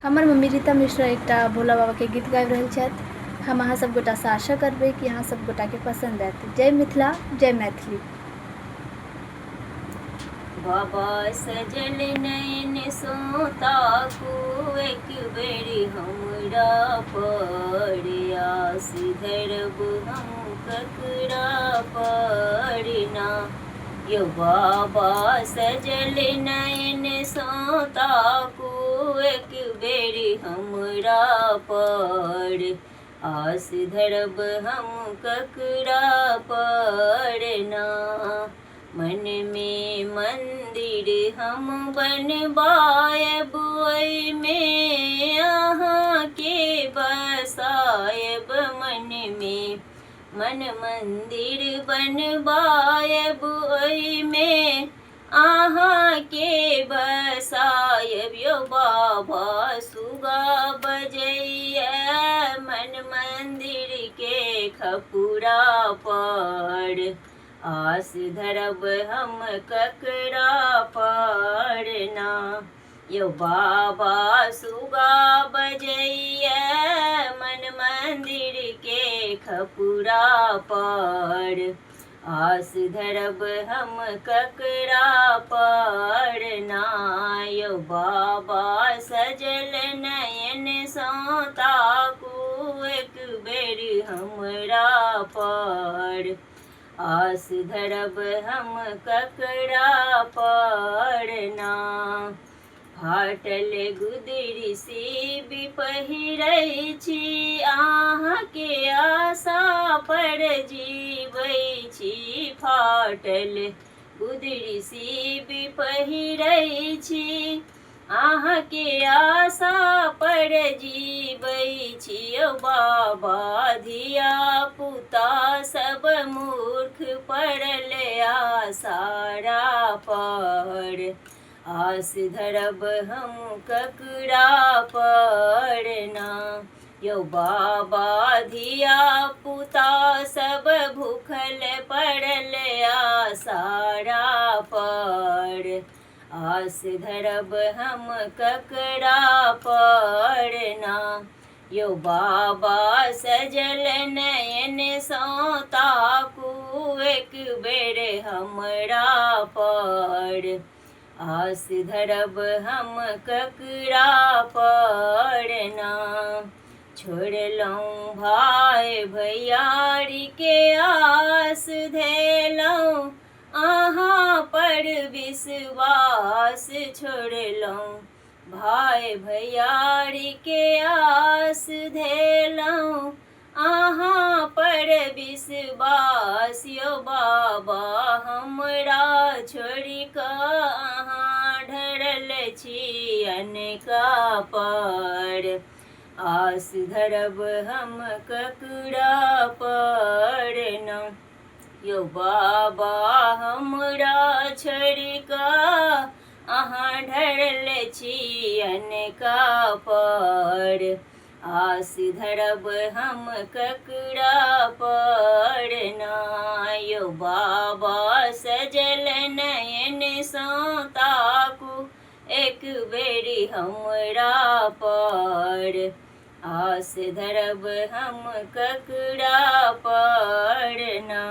हमर मम्मी रीता मिश्रा एकटा भोला बाबा के गीत गाबि रहल छथि। हम अहाँ सब गोटा से आशा करबै कि अहाँ सब गोटा के पसंद आयत। जय मिथिला, जय मैथिली। बाबा सजल नयन सो ताकू एक बेरी हमरा पर आस धरब हम ककरा पर ना। यो बाबा सजल नयन सो ताकू एक बेरी हमरा पर आस धरब हम ककरा पर ना। मन में मंदिर हम बनवायब में अहाँ के बसायब। मन मंदिर बनवायब में अहाँ के बसायब। यो बाबा सुगा बजैया मन मंदिर के खपुरा पर आस धरब हम ककरा पर ना। यो बाबा सुगा बजैया मन मंदिर के खपुरा पर आस धरब हम ककरा पर ना। यो बाबा सजल नयन सो ताकू एक बेर हमरा पर आस धरब हम ककरा पर ना। फाटल गुदरी सीबी पहिरै छी अहाँ के आशा पर जीवै छी। फाटल गुदरी सीबी पहिरै छी अहाँ के आशा पर जीवै छी। ओ बाबा धिया पुता सब मूर्ख पड़ल आसारा पर आस धरब हम ककरा पर ना। यो बाबा धिया पुता सब भूखल पड़ल आसारा पर आस धरब हम ककरा पर ना। यो बाबा सजल नयन सो ताकू एक बेर हमरा पर आस धरब हम ककरा पर ना। छोड़लहुँ भाय भैयारी के आस धैलहुँ अहाँ पर विश्वास। छोड़लहुँ भाय भैयारी के आस धैलहुँ अहाँ पर विश्वास। यो बाबा हमरा छोड़ि कऽ अहाँ ढरल छी अनका पर आस धरब हम ककरा पर ना। यो बाबा हमरा छोड़ि कऽ अहाँ ढरल छी अनका पर आस धरब हम ककरा पर ना। यो बाबा सजल नयन सो ताकू एक बेरी हमरा पर आस धरब हम ककरा पर ना।